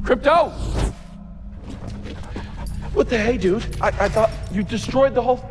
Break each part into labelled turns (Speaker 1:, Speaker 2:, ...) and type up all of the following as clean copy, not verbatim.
Speaker 1: Krypto! What the hey, dude? I thought you destroyed the whole...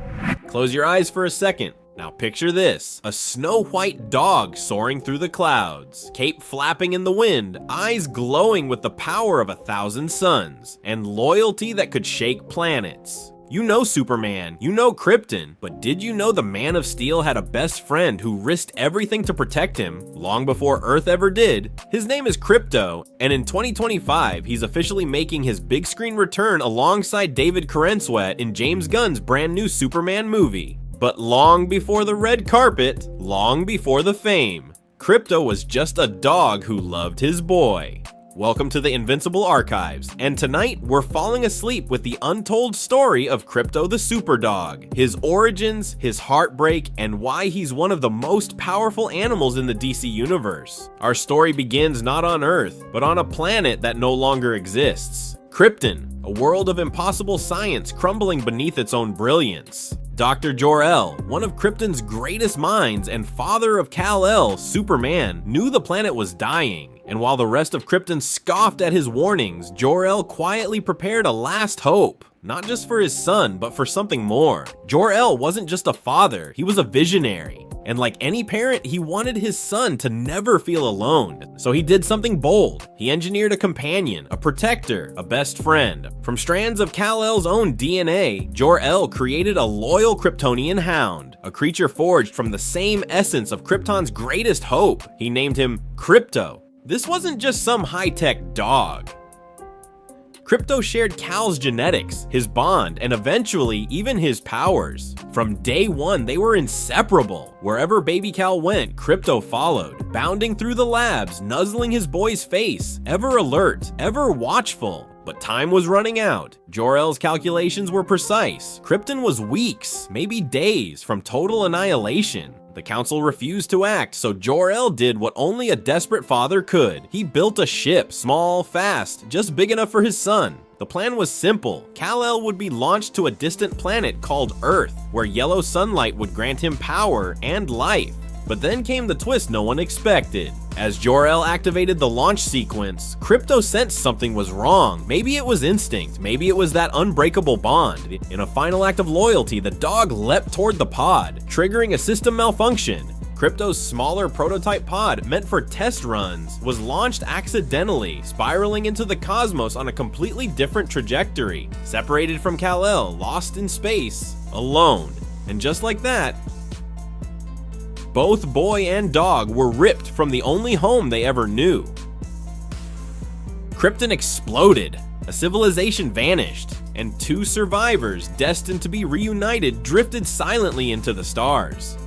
Speaker 2: Close your eyes for a second. Now picture this, a snow-white dog soaring through the clouds, cape flapping in the wind, eyes glowing with the power of 1,000 suns, and loyalty that could shake planets. You know Superman, you know Krypton, but did you know the Man of Steel had a best friend who risked everything to protect him, long before Earth ever did? His name is Krypto, and in 2025, he's officially making his big screen return alongside David Corenswet in James Gunn's brand new Superman movie. But long before the red carpet, long before the fame, Krypto was just a dog who loved his boy. Welcome to the Invincible Archives, and tonight we're falling asleep with the untold story of Krypto the Superdog, his origins, his heartbreak, and why he's one of the most powerful animals in the DC universe. Our story begins not on Earth, but on a planet that no longer exists. Krypton, a world of impossible science crumbling beneath its own brilliance. Dr. Jor-El, one of Krypton's greatest minds and father of Kal-El, Superman, knew the planet was dying, and while the rest of Krypton scoffed at his warnings, Jor-El quietly prepared a last hope. Not just for his son, but for something more. Jor-El wasn't just a father, he was a visionary. And like any parent, he wanted his son to never feel alone. So he did something bold. He engineered a companion, a protector, a best friend. From strands of Kal-El's own DNA, Jor-El created a loyal Kryptonian hound, a creature forged from the same essence of Krypton's greatest hope. He named him Krypto. This wasn't just some high-tech dog. Krypto shared Kal's genetics, his bond, and eventually even his powers. From day one, they were inseparable. Wherever baby Kal went, Krypto followed, bounding through the labs, nuzzling his boy's face, ever alert, ever watchful. But time was running out. Jor-El's calculations were precise. Krypton was weeks, maybe days, from total annihilation. The council refused to act, so Jor-El did what only a desperate father could. He built a ship, small, fast, just big enough for his son. The plan was simple. Kal-El would be launched to a distant planet called Earth, where yellow sunlight would grant him power and life. But then came the twist no one expected. As Jor-El activated the launch sequence, Krypto sensed something was wrong. Maybe it was instinct, maybe it was that unbreakable bond. In a final act of loyalty, the dog leapt toward the pod, triggering a system malfunction. Krypto's smaller prototype pod, meant for test runs, was launched accidentally, spiraling into the cosmos on a completely different trajectory. Separated from Kal-El, lost in space, alone. And just like that, both boy and dog were ripped from the only home they ever knew. Krypton exploded, a civilization vanished, and two survivors destined to be reunited drifted silently into the stars.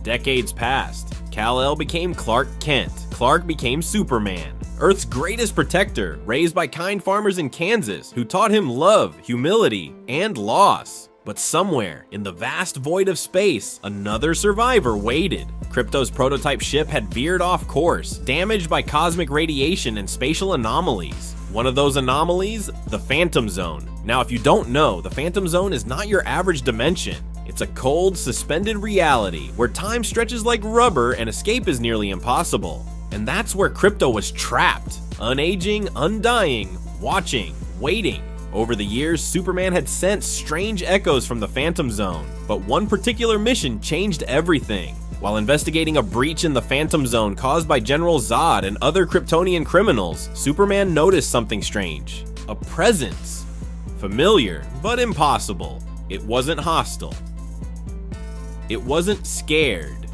Speaker 2: Decades passed. Kal-El became Clark Kent. Clark became Superman, Earth's greatest protector, raised by kind farmers in Kansas who taught him love, humility, and loss. But somewhere, in the vast void of space, another survivor waited. Krypto's prototype ship had veered off course, damaged by cosmic radiation and spatial anomalies. One of those anomalies? The Phantom Zone. Now, if you don't know, the Phantom Zone is not your average dimension. It's a cold, suspended reality where time stretches like rubber and escape is nearly impossible. And that's where Krypto was trapped, unaging, undying, watching, waiting. Over the years, Superman had sensed strange echoes from the Phantom Zone, but one particular mission changed everything. While investigating a breach in the Phantom Zone caused by General Zod and other Kryptonian criminals, Superman noticed something strange. A presence. Familiar, but impossible. It wasn't hostile. It wasn't scared.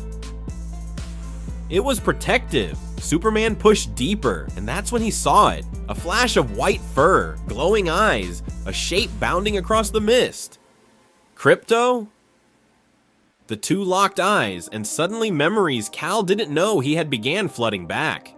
Speaker 2: It was protective. Superman pushed deeper, and that's when he saw it. A flash of white fur, glowing eyes, a shape bounding across the mist. Krypto? The two locked eyes, and suddenly memories Kal didn't know he had began flooding back.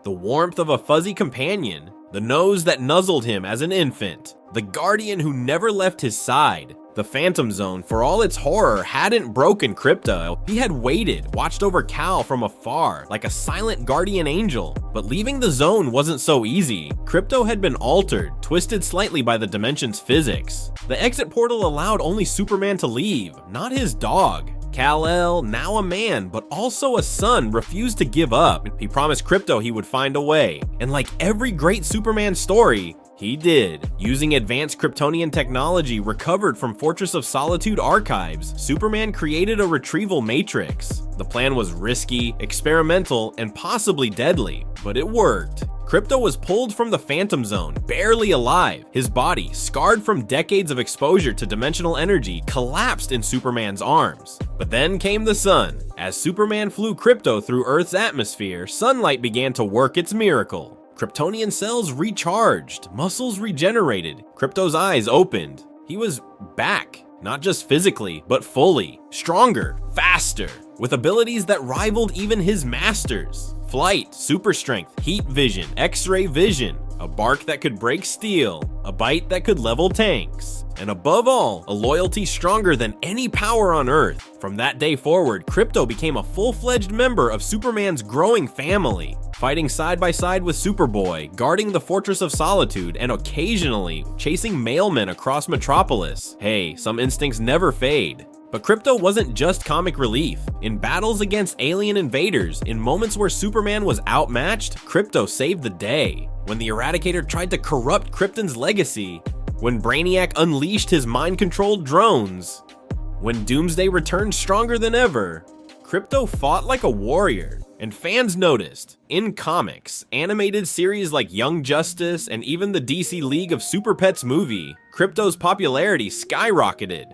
Speaker 2: The warmth of a fuzzy companion, the nose that nuzzled him as an infant, the guardian who never left his side. The Phantom Zone, for all its horror, hadn't broken Krypto. He had waited, watched over Kal from afar, like a silent guardian angel. But leaving the zone wasn't so easy. Krypto had been altered, twisted slightly by the dimension's physics. The exit portal allowed only Superman to leave, not his dog. Kal-El, now a man, but also a son, refused to give up. He promised Krypto he would find a way. And like every great Superman story, he did. Using advanced Kryptonian technology recovered from Fortress of Solitude archives, Superman created a retrieval matrix. The plan was risky, experimental, and possibly deadly, but it worked. Krypto was pulled from the Phantom Zone, barely alive. His body, scarred from decades of exposure to dimensional energy, collapsed in Superman's arms. But then came the sun. As Superman flew Krypto through Earth's atmosphere, sunlight began to work its miracle. Kryptonian cells recharged, muscles regenerated, Krypto's eyes opened. He was back, not just physically, but fully, stronger, faster, with abilities that rivaled even his masters. Flight, super strength, heat vision, X-ray vision, a bark that could break steel, a bite that could level tanks, and above all, a loyalty stronger than any power on Earth. From that day forward, Krypto became a full-fledged member of Superman's growing family, fighting side by side with Superboy, guarding the Fortress of Solitude, and occasionally chasing mailmen across Metropolis. Hey, some instincts never fade. But Krypto wasn't just comic relief. In battles against alien invaders, in moments where Superman was outmatched, Krypto saved the day. When the Eradicator tried to corrupt Krypton's legacy, when Brainiac unleashed his mind-controlled drones, when Doomsday returned stronger than ever, Krypto fought like a warrior. And fans noticed. In comics, animated series like Young Justice, and even the DC League of Super Pets movie, Krypto's popularity skyrocketed.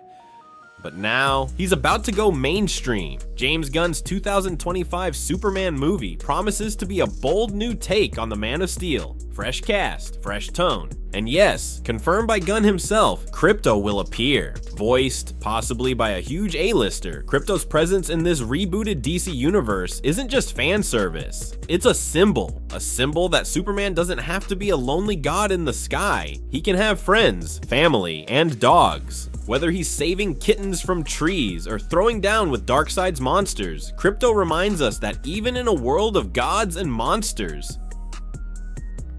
Speaker 2: But now, he's about to go mainstream. James Gunn's 2025 Superman movie promises to be a bold new take on the Man of Steel. Fresh cast, fresh tone. And yes, confirmed by Gunn himself, Krypto will appear. Voiced, possibly by a huge A-lister, Krypto's presence in this rebooted DC universe isn't just fan service. It's a symbol that Superman doesn't have to be a lonely god in the sky. He can have friends, family, and dogs. Whether he's saving kittens from trees or throwing down with Darkseid's monsters, Krypto reminds us that even in a world of gods and monsters,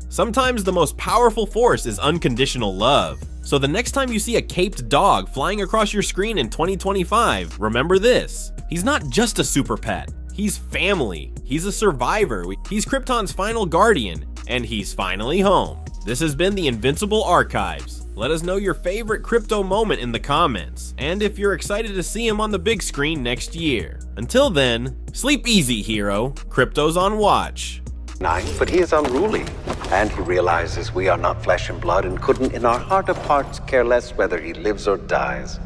Speaker 2: sometimes the most powerful force is unconditional love. So the next time you see a caped dog flying across your screen in 2025, remember this. He's not just a super pet. He's family. He's a survivor. He's Krypton's final guardian. And he's finally home. This has been the Invincible Archives. Let us know your favorite Krypto moment in the comments, and if you're excited to see him on the big screen next year. Until then, sleep easy, hero. Krypto's on watch.
Speaker 3: But he is unruly, and he realizes we are not flesh and blood and couldn't in our heart of hearts care less whether he lives or dies.